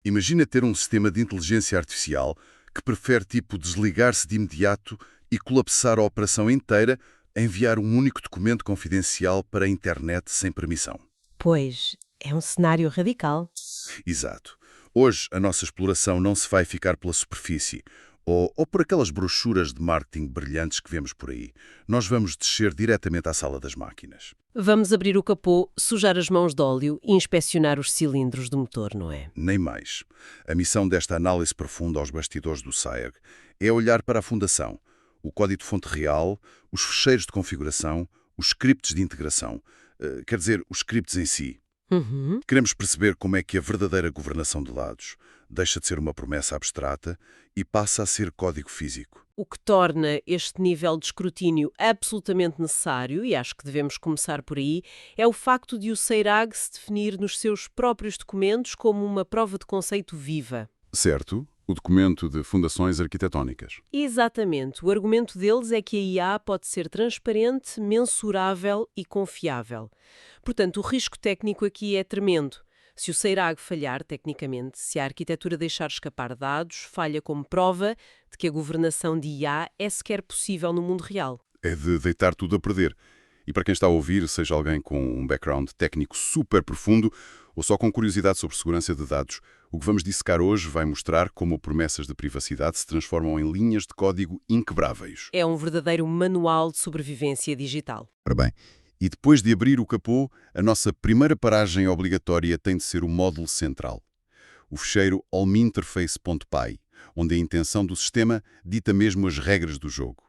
Imagina ter um sistema de inteligência artificial que prefere tipo desligar-se de imediato e colapsar a operação inteira a enviar um único documento confidencial para a internet sem permissão. Pois, é um cenário radical. Exato. Hoje a nossa exploração não se vai ficar pela superfície ou por aquelas brochuras de marketing brilhantes que vemos por aí. Nós vamos descer diretamente à sala das máquinas. Vamos abrir o capô, sujar as mãos de óleo e inspecionar os cilindros do motor, não é? Nem mais. A missão desta análise profunda aos bastidores do SAEG é olhar para a fundação, o código-fonte real, os fecheiros de configuração, os scripts de integração, quer dizer, os scripts em si. Uhum. Queremos perceber como é que a verdadeira governação de dados deixa de ser uma promessa abstrata e passa a ser código físico. O que torna este nível de escrutínio absolutamente necessário, e acho que devemos começar por aí, é o facto de o CEIRAG se definir nos seus próprios documentos como uma prova de conceito viva. Certo, o documento de fundações arquitetónicas. Exatamente. O argumento deles é que a IA pode ser transparente, mensurável e confiável. Portanto, o risco técnico aqui é tremendo. Se o CEIRAG falhar tecnicamente, se a arquitetura deixar escapar dados, falha como prova de que a governação de IA é sequer possível no mundo real. É de deitar tudo a perder. E para quem está a ouvir, seja alguém com um background técnico super profundo ou só com curiosidade sobre segurança de dados, o que vamos dissecar hoje vai mostrar como promessas de privacidade se transformam em linhas de código inquebráveis. É um verdadeiro manual de sobrevivência digital. Ora bem, e depois de abrir o capô, a nossa primeira paragem obrigatória tem de ser o módulo central, o fecheiro alminterface.py, onde a intenção do sistema dita mesmo as regras do jogo.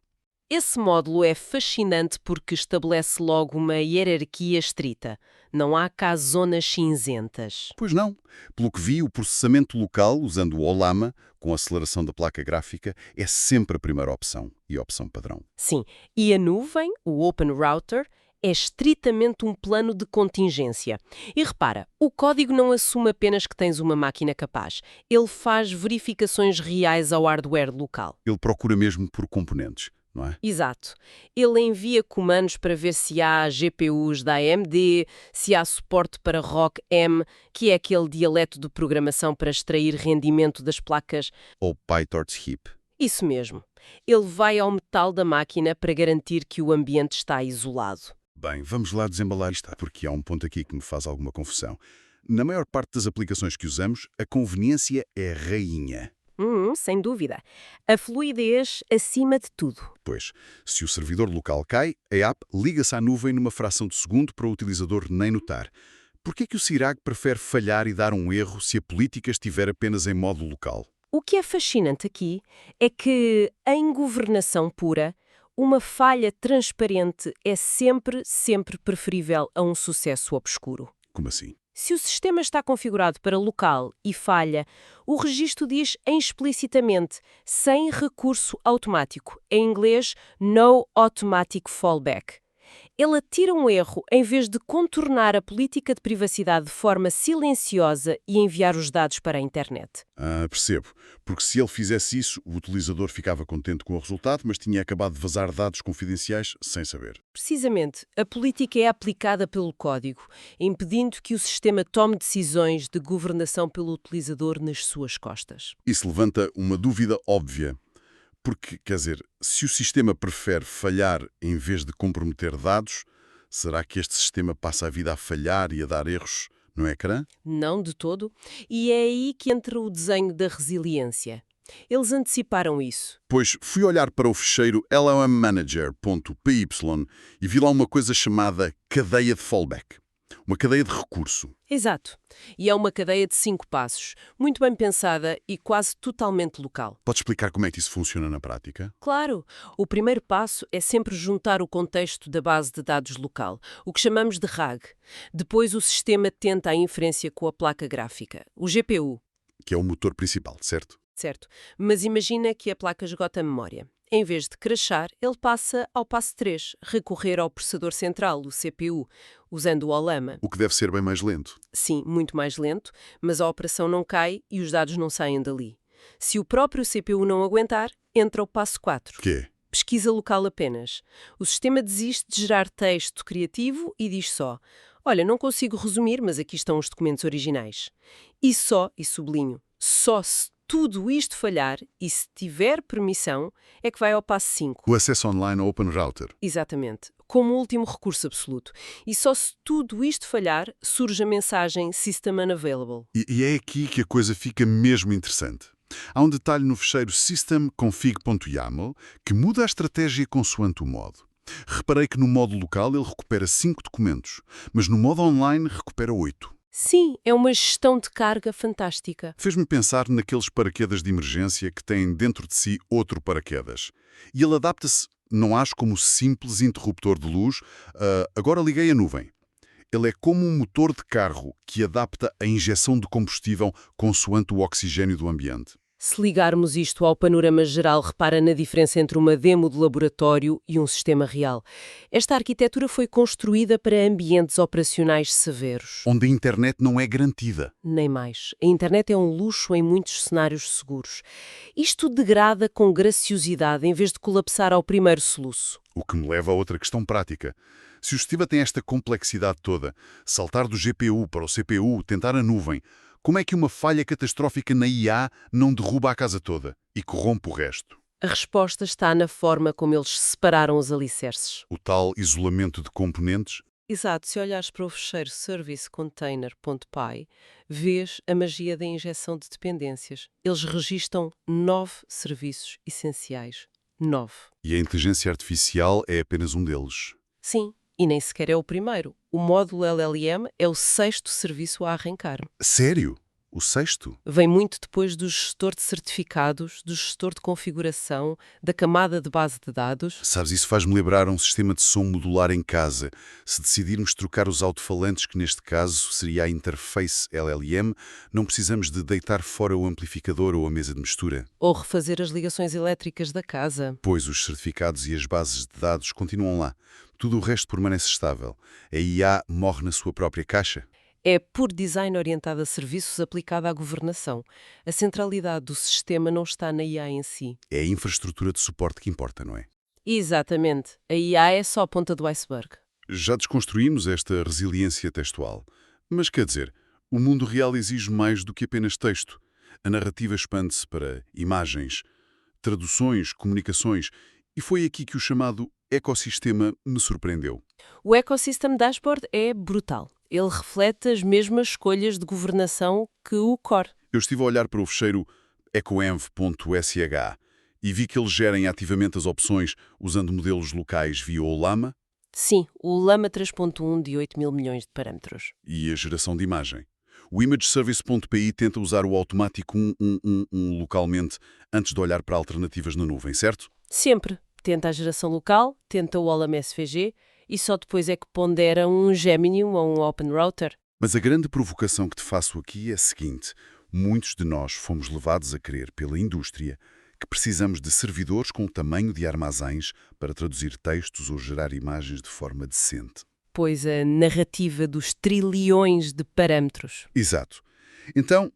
Esse módulo é fascinante porque estabelece logo uma hierarquia estrita. Não há cá zonas cinzentas. Pois não. Pelo que vi, o processamento local, usando o OLAMA, com aceleração da placa gráfica, é sempre a primeira opção e a opção padrão. Sim, e a nuvem, o Open Router, é estritamente um plano de contingência. E repara, o código não assume apenas que tens uma máquina capaz. Ele faz verificações reais ao hardware local. Ele procura mesmo por componentes, não é? Exato. Ele envia comandos para ver se há GPUs da AMD, se há suporte para ROC-M, que é aquele dialeto de programação para extrair rendimento das placas. Ou PyTorch Heap. Isso mesmo. Ele vai ao metal da máquina para garantir que o ambiente está isolado. Bem, vamos lá desembalar isto, porque há um ponto aqui que me faz alguma confusão. Na maior parte das aplicações que usamos, a conveniência é rainha. Sem dúvida. A fluidez acima de tudo. Pois, se o servidor local cai, a app liga-se à nuvem numa fração de segundo para o utilizador nem notar. Por que é que o CIRAG prefere falhar e dar um erro se a política estiver apenas em modo local? O que é fascinante aqui é que, em governação pura, uma falha transparente é sempre preferível a um sucesso obscuro. Como assim? Se o sistema está configurado para local e falha, o registro diz explicitamente, sem recurso automático, em inglês, no automatic fallback. Ele atira um erro em vez de contornar a política de privacidade de forma silenciosa e enviar os dados para a internet. Percebo. Porque se ele fizesse isso, o utilizador ficava contente com o resultado, mas tinha acabado de vazar dados confidenciais sem saber. Precisamente, a política é aplicada pelo código, impedindo que o sistema tome decisões de governação pelo utilizador nas suas costas. Isso levanta uma dúvida óbvia. Porque, quer dizer, se o sistema prefere falhar em vez de comprometer dados, será que este sistema passa a vida a falhar e a dar erros no ecrã? Não de todo. E é aí que entra o desenho da resiliência. Eles anteciparam isso. Pois fui olhar para o fecheiro lmmanager.py e vi lá uma coisa chamada cadeia de fallback. Uma cadeia de recurso. Exato. E é uma cadeia de 5 passos, muito bem pensada e quase totalmente local. Pode explicar como é que isso funciona na prática? Claro, o primeiro passo é sempre juntar o contexto da base de dados local, o que chamamos de RAG. Depois o sistema tenta a inferência com a placa gráfica, o GPU. Que é o motor principal, certo? Certo, mas imagina que a placa esgota a memória. Em vez de crashar, ele passa ao passo 3, recorrer ao processador central, o CPU, usando o OLAMA. O que deve ser bem mais lento. Sim, muito mais lento, mas a operação não cai e os dados não saem dali. Se o próprio CPU não aguentar, entra o passo 4. Que é? Pesquisa local apenas. O sistema desiste de gerar texto criativo e diz só: Olha, não consigo resumir, mas aqui estão os documentos originais. E sublinho, só se tudo isto falhar e se tiver permissão, é que vai ao passo 5. O acesso online ao Open Router. Exatamente. Como último recurso absoluto. E só se tudo isto falhar, surge a mensagem System Unavailable. E é aqui que a coisa fica mesmo interessante. Há um detalhe no fecheiro systemconfig.yaml que muda a estratégia consoante o modo. Reparei que no modo local ele recupera 5 documentos, mas no modo online recupera 8. Sim, é uma gestão de carga fantástica. Fez-me pensar naqueles paraquedas de emergência que têm dentro de si outro paraquedas. E ele adapta-se, não acho como simples interruptor de luz, agora liguei a nuvem. Ele é como um motor de carro que adapta a injeção de combustível consoante o oxigênio do ambiente. Se ligarmos isto ao panorama geral, repara na diferença entre uma demo de laboratório e um sistema real. Esta arquitetura foi construída para ambientes operacionais severos. Onde a internet não é garantida. Nem mais. A internet é um luxo em muitos cenários seguros. Isto degrada com graciosidade em vez de colapsar ao primeiro soluço. O que me leva a outra questão prática. Se o sistema tem esta complexidade toda, saltar do GPU para o CPU, tentar a nuvem, como é que uma falha catastrófica na IA não derruba a casa toda e corrompe o resto? A resposta está na forma como eles separaram os alicerces. O tal isolamento de componentes? Exato, se olhares para o fecheiro servicecontainer.py, vês a magia da injeção de dependências. Eles registam 9 serviços essenciais. 9. E a inteligência artificial é apenas um deles. Sim, e nem sequer é o primeiro. O módulo LLM é o 6º serviço a arrancar. Sério? O 6º? Vem muito depois do gestor de certificados, do gestor de configuração, da camada de base de dados. Sabes, isso faz-me lembrar um sistema de som modular em casa. Se decidirmos trocar os alto-falantes, que neste caso seria a interface LLM, não precisamos de deitar fora o amplificador ou a mesa de mistura. Ou refazer as ligações elétricas da casa. Pois os certificados e as bases de dados continuam lá. Tudo o resto permanece estável. A IA morre na sua própria caixa. É por design orientado a serviços aplicado à governação. A centralidade do sistema não está na IA em si. É a infraestrutura de suporte que importa, não é? Exatamente. A IA é só a ponta do iceberg. Já desconstruímos esta resiliência textual. Mas quer dizer, o mundo real exige mais do que apenas texto. A narrativa expande-se para imagens, traduções, comunicações, e foi aqui que o chamado ecossistema me surpreendeu. O Ecosystem Dashboard é brutal. Ele reflete as mesmas escolhas de governação que o Core. Eu estive a olhar para o fecheiro ecoenv.sh e vi que eles gerem ativamente as opções usando modelos locais via o Llama Sim, o Llama 3.1 de 8 mil milhões de parâmetros. e a geração de imagem. O imageservice.pi tenta usar o automático 111 localmente antes de olhar para alternativas na nuvem, certo? Sempre. Tenta a geração local, tenta o Olam SVG e só depois é que pondera um Gemini ou um Open Router. Mas a grande provocação que te faço aqui é a seguinte. Muitos de nós fomos levados a crer pela indústria que precisamos de servidores com o tamanho de armazéns para traduzir textos ou gerar imagens de forma decente. Pois a narrativa dos trilhões de parâmetros. Exato. Então,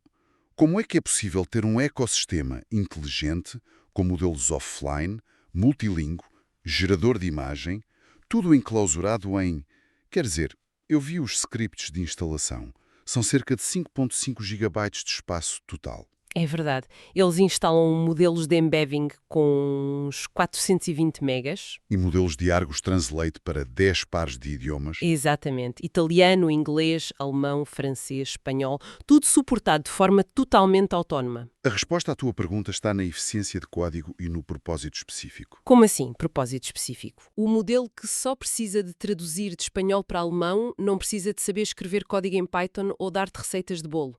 como é que é possível ter um ecossistema inteligente com modelos offline, multilíngue, gerador de imagem, tudo enclausurado em... Quer dizer, eu vi os scripts de instalação. São cerca de 5.5 GB de espaço total. É verdade. Eles instalam modelos de embedding com uns 420 megas. E modelos de Argus Translate para 10 pares de idiomas. Exatamente. Italiano, inglês, alemão, francês, espanhol, tudo suportado de forma totalmente autónoma. A resposta à tua pergunta está na eficiência de código e no propósito específico. Como assim, propósito específico? O modelo que só precisa de traduzir de espanhol para alemão não precisa de saber escrever código em Python ou dar-te receitas de bolo.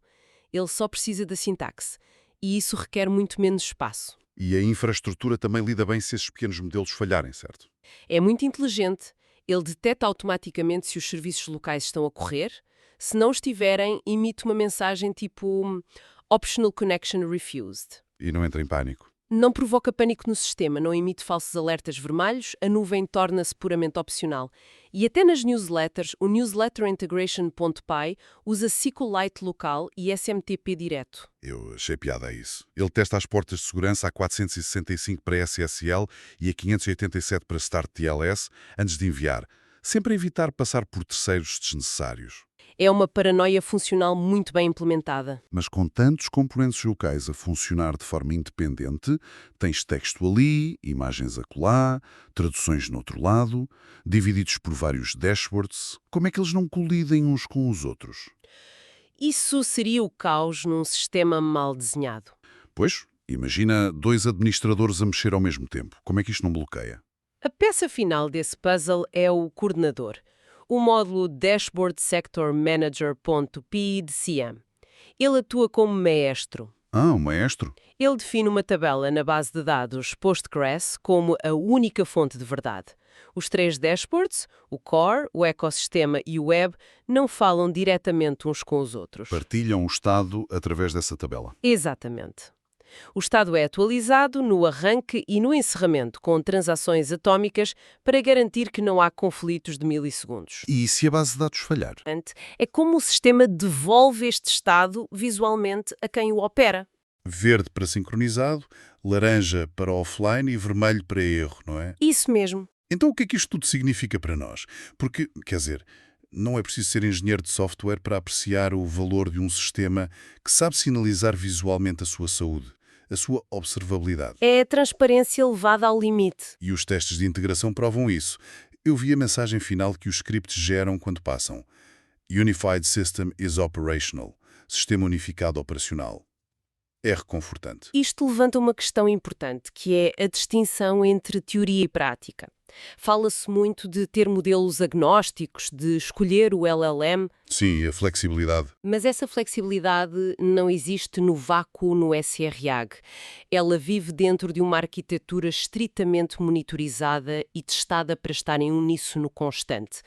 Ele só precisa da sintaxe. E isso requer muito menos espaço. E a infraestrutura também lida bem se esses pequenos modelos falharem, certo? É muito inteligente. Ele detecta automaticamente se os serviços locais estão a correr. Se não estiverem, emite uma mensagem tipo Optional Connection Refused. E não entra em pânico. Não provoca pânico no sistema, não emite falsos alertas vermelhos, a nuvem torna-se puramente opcional. E até nas newsletters, o newsletterintegration.py usa SQLite local e SMTP direto. Eu achei piada a isso. Ele testa as portas de segurança a 465 para SSL e a 587 para Start TLS antes de enviar. sempre a evitar passar por terceiros desnecessários. É uma paranoia funcional muito bem implementada. Mas com tantos componentes locais a funcionar de forma independente, tens texto ali, imagens acolá, traduções no outro lado, divididos por vários dashboards. Como é que eles não colidem uns com os outros? Isso seria o caos num sistema mal desenhado. Pois, imagina dois administradores a mexer ao mesmo tempo. Como é que isto não bloqueia? A peça final desse puzzle é o coordenador, o módulo Dashboard Sector Manager.py-de-CM. Ele atua como maestro. Ah, o maestro? Ele define uma tabela na base de dados Postgres como a única fonte de verdade. Os três dashboards, o core, o ecossistema e o web, não falam diretamente uns com os outros. Partilham o estado através dessa tabela. Exatamente. O estado é atualizado no arranque e no encerramento com transações atómicas para garantir que não há conflitos de milissegundos. E se a base de dados falhar? É como o sistema devolve este estado visualmente a quem o opera. Verde para sincronizado, laranja para offline e vermelho para erro, não é? Isso mesmo. Então o que é que isto tudo significa para nós? Porque, quer dizer, não é preciso ser engenheiro de software para apreciar o valor de um sistema que sabe sinalizar visualmente a sua saúde, a sua observabilidade. É a transparência levada ao limite. E os testes de integração provam isso. Eu vi a mensagem final que os scripts geram quando passam. Unified System is Operational. Sistema unificado operacional. É reconfortante. Isto levanta uma questão importante, que é a distinção entre teoria e prática. Fala-se muito de ter modelos agnósticos, de escolher o LLM, Sim, a flexibilidade. mas essa flexibilidade não existe no vácuo no SRAG. Ela vive dentro de uma arquitetura estritamente monitorizada e testada para estar em uníssono constante.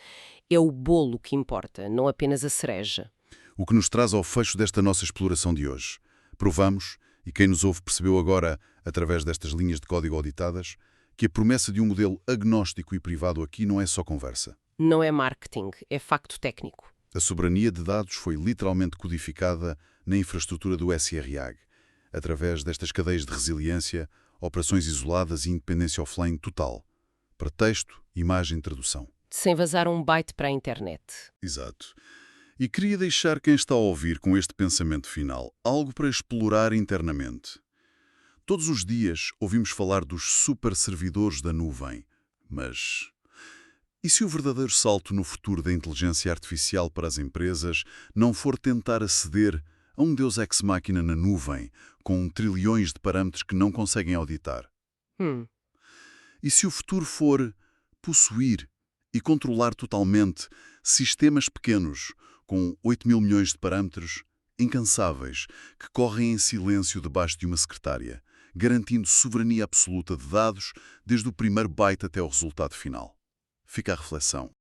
É o bolo que importa, não apenas a cereja. O que nos traz ao fecho desta nossa exploração de hoje. Provamos, e quem nos ouve percebeu agora, através destas linhas de código auditadas, que a promessa de um modelo agnóstico e privado aqui não é só conversa. Não é marketing, é facto técnico. A soberania de dados foi literalmente codificada na infraestrutura do SRAG, através destas cadeias de resiliência, operações isoladas e independência offline total, para texto, imagem e tradução. Sem vazar um byte para a internet. Exato. E queria deixar quem está a ouvir com este pensamento final algo para explorar internamente. Todos os dias ouvimos falar dos superservidores da nuvem, mas e se o verdadeiro salto no futuro da inteligência artificial para as empresas não for tentar aceder a um deus ex-máquina na nuvem, com trilhões de parâmetros que não conseguem auditar? E se o futuro for possuir e controlar totalmente sistemas pequenos, com 8 mil milhões de parâmetros, incansáveis, que correm em silêncio debaixo de uma secretária, garantindo soberania absoluta de dados desde o primeiro byte até o resultado final? Fica a reflexão.